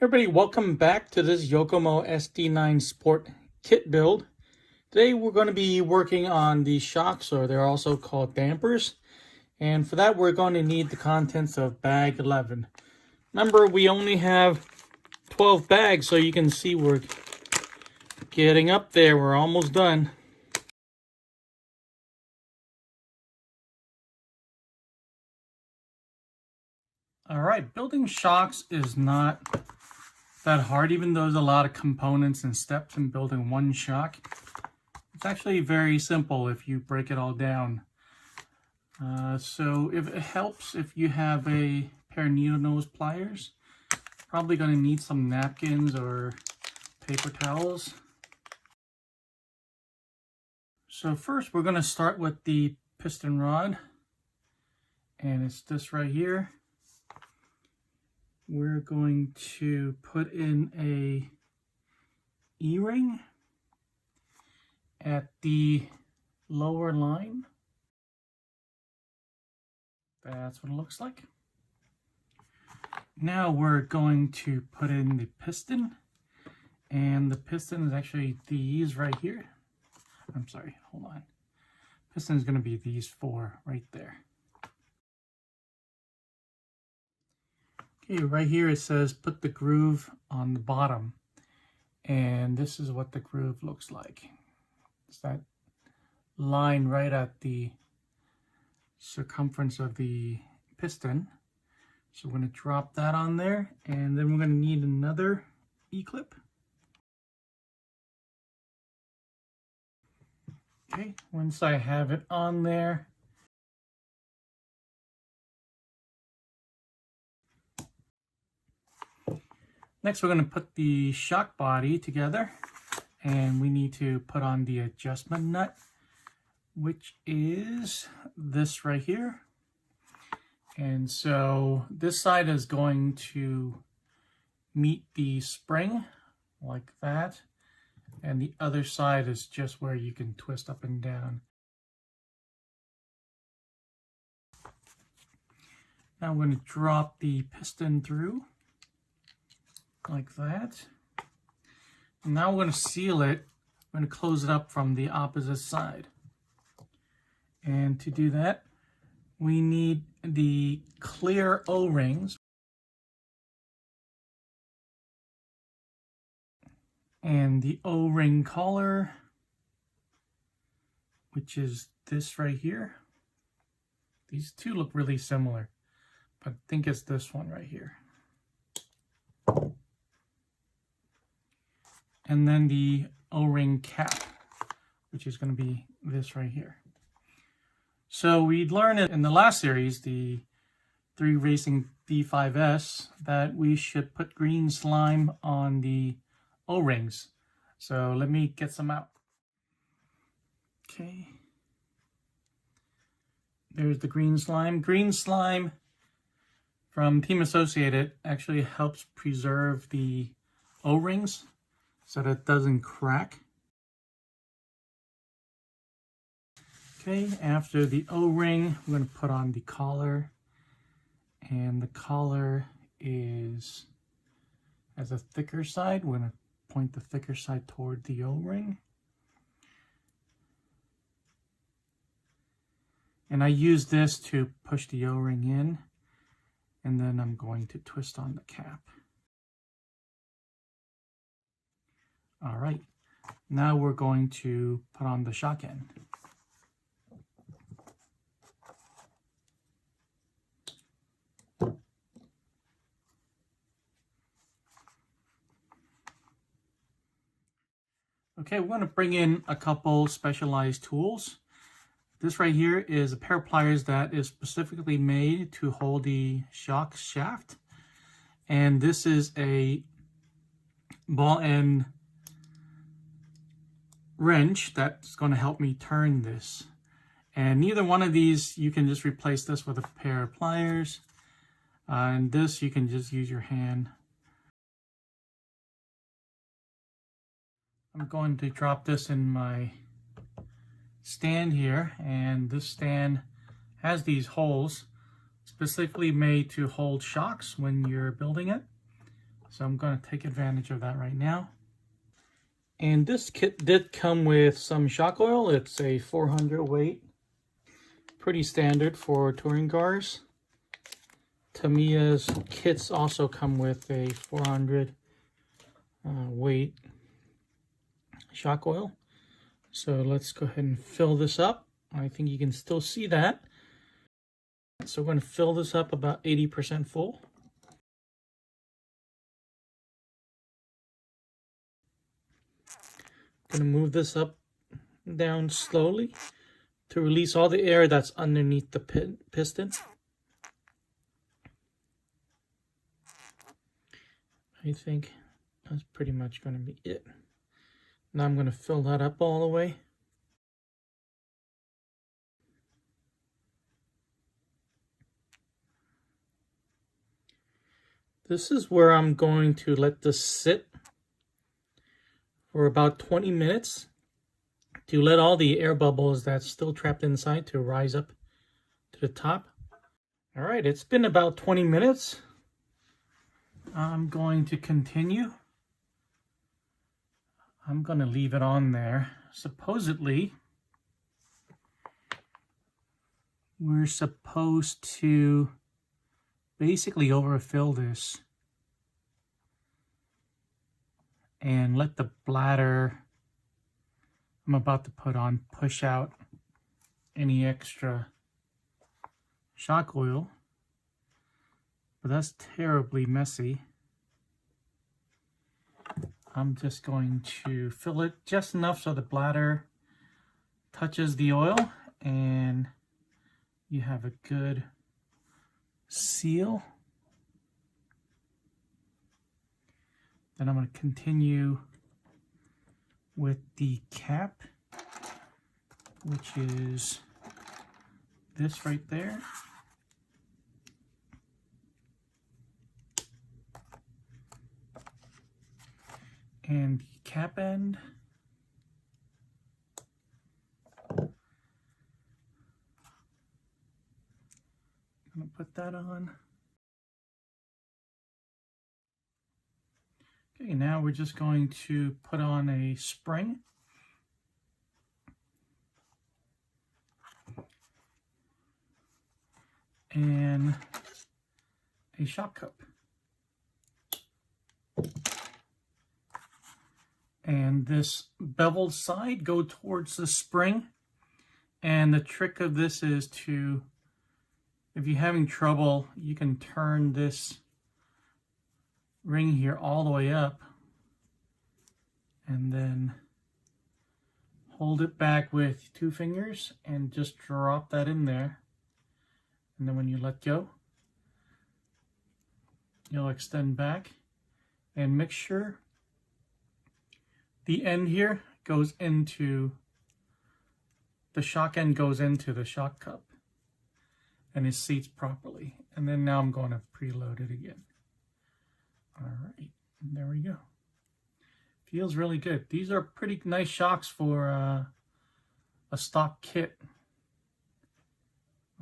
Everybody, welcome back to this Yokomo SD9 Sport kit build. Today we're going to be working on the shocks, or they're also called dampers. And for that we're going to need the contents of bag 11. Remember, we only have 12 bags, so you can see we're getting up there. We're almost done. Alright, building shocks is not that hard, even though there's a lot of components and steps in building one shock. It's actually very simple if you break it all down. So if it helps if you have a pair of needle nose pliers. Probably going to need some napkins or paper towels. So first we're going to start with the piston rod, and it's this right here. We're going to put in a E-ring at the lower line. That's what it looks like. Now we're going to put in the piston, and the piston is actually these right here. I'm sorry, hold on. Piston is going to be these four right there. Okay, right here it says put the groove on the bottom, and this is what the groove looks like. It's that line right at the circumference of the piston. So we're going to drop that on there, and then we're going to need another E-clip. Okay, once I have it on there, next we're going to put the shock body together, and we need to put on the adjustment nut, which is this right here. And so this side is going to meet the spring like that, and the other side is just where you can twist up and down. Now I'm going to drop the piston through like that. And now we're going to seal it. I'm going to close it up from the opposite side. And to do that, we need the clear O-rings and the O-ring collar, which is this right here. These two look really similar, but I think it's this one right here. And then the O-ring cap, which is going to be this right here. So we learned in the last series, the 3 Racing D5S, that we should put green slime on the O-rings. So let me get some out. Okay. There's the green slime. Green slime from Team Associated actually helps preserve the O-rings so that it doesn't crack. Okay, after the O-ring, we're going to put on the collar, and the collar has a thicker side. We're going to point the thicker side toward the O-ring. And I use this to push the O-ring in, and then I'm going to twist on the cap. All right, now we're going to put on the shock end. Okay, we're going to bring in a couple specialized tools. This right here is a pair of pliers that is specifically made to hold the shock shaft. And this is a ball end wrench that's going to help me turn this. And neither one of these, you can just replace this with a pair of pliers. And this, you can just use your hand. I'm going to drop this in my stand here, and this stand has these holes specifically made to hold shocks when you're building it. So I'm going to take advantage of that right now. And this kit did come with some shock oil. It's a 400 weight. Pretty standard for touring cars. Tamiya's kits also come with a 400 weight shock oil. So let's go ahead and fill this up. I think you can still see that. So we're going to fill this up about 80% full. I'm going to move this up down slowly to release all the air that's underneath the piston. I think that's pretty much going to be it. Now I'm going to fill that up all the way. This is where I'm going to let this sit for about 20 minutes to let all the air bubbles that's still trapped inside to rise up to the top. All right, it's been about 20 minutes. I'm going to continue. I'm going to leave it on there. Supposedly, we're supposed to basically overfill this and let the bladder I'm about to put on push out any extra shock oil. But that's terribly messy. I'm just going to fill it just enough so the bladder touches the oil and you have a good seal. Then I'm going to continue with the cap, which is this right there. And the cap end. I'm going to put that on. Okay, now we're just going to put on a spring. And a shock cup. And this beveled side go towards the spring. And the trick of this is to, if you're having trouble, you can turn this ring here all the way up and then hold it back with 2 fingers and just drop that in there. And then when you let go, you'll extend back and make sure the end here goes into, the shock end goes into the shock cup and it seats properly. And then now I'm going to preload it again. All right, there we go. Feels really good. These are pretty nice shocks for a stock kit.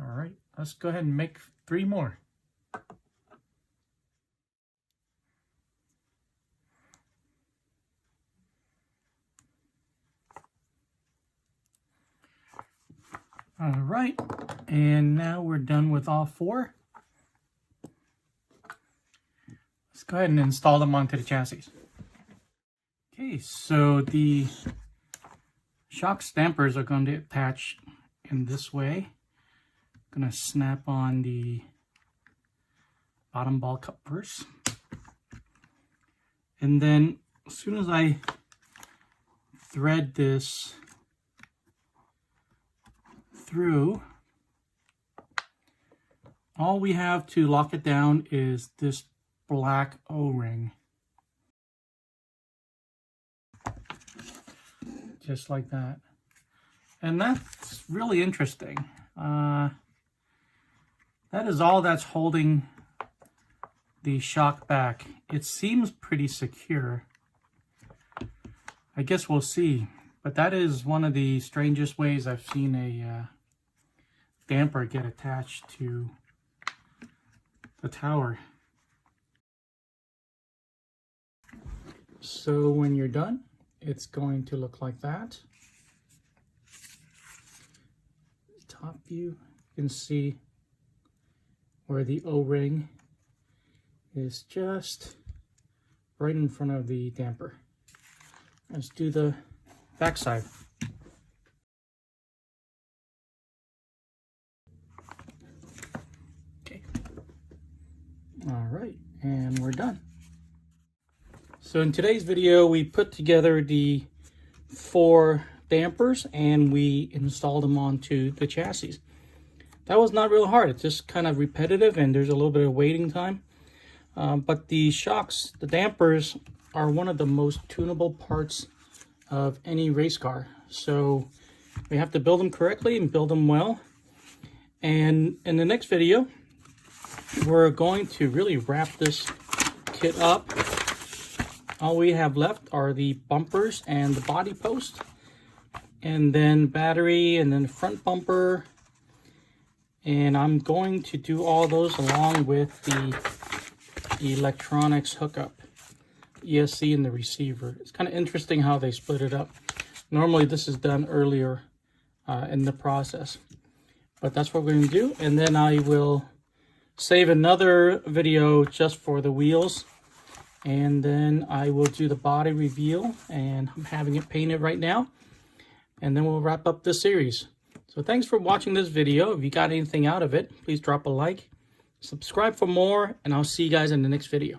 All right, let's go ahead and make 3 more. All right, and now we're done with all 4. Let's go ahead and install them onto the chassis. Okay, so the shock stampers are going to attach in this way. I'm going to snap on the bottom ball cup first. And then as soon as I thread this through, all we have to lock it down is this black O-ring. Just like that. And that's really interesting. That is all that's holding the shock back. It seems pretty secure. I guess we'll see. But that is one of the strangest ways I've seen a damper get attached to the tower. So when you're done, it's going to look like that. Top view, you can see where the O-ring is just right in front of the damper. Let's do the back side. Okay. All right, and we're done. So in today's video, we put together the 4 dampers and we installed them onto the chassis. That was not real hard. It's just kind of repetitive and there's a little bit of waiting time. But the shocks, the dampers, are one of the most tunable parts of any race car. So we have to build them correctly and build them well. And in the next video, we're going to really wrap this kit up. All we have left are the bumpers and the body post, and then battery, and then front bumper. And I'm going to do all those along with the electronics hookup, ESC and the receiver. It's kind of interesting how they split it up. Normally this is done earlier in the process, but that's what we're going to do. And then I will save another video just for the wheels, and then I will do the body reveal, and I'm having it painted right now, and then we'll wrap up this series. So thanks for watching this video. If you got anything out of it, please drop a like, subscribe for more, and I'll see you guys in the next video.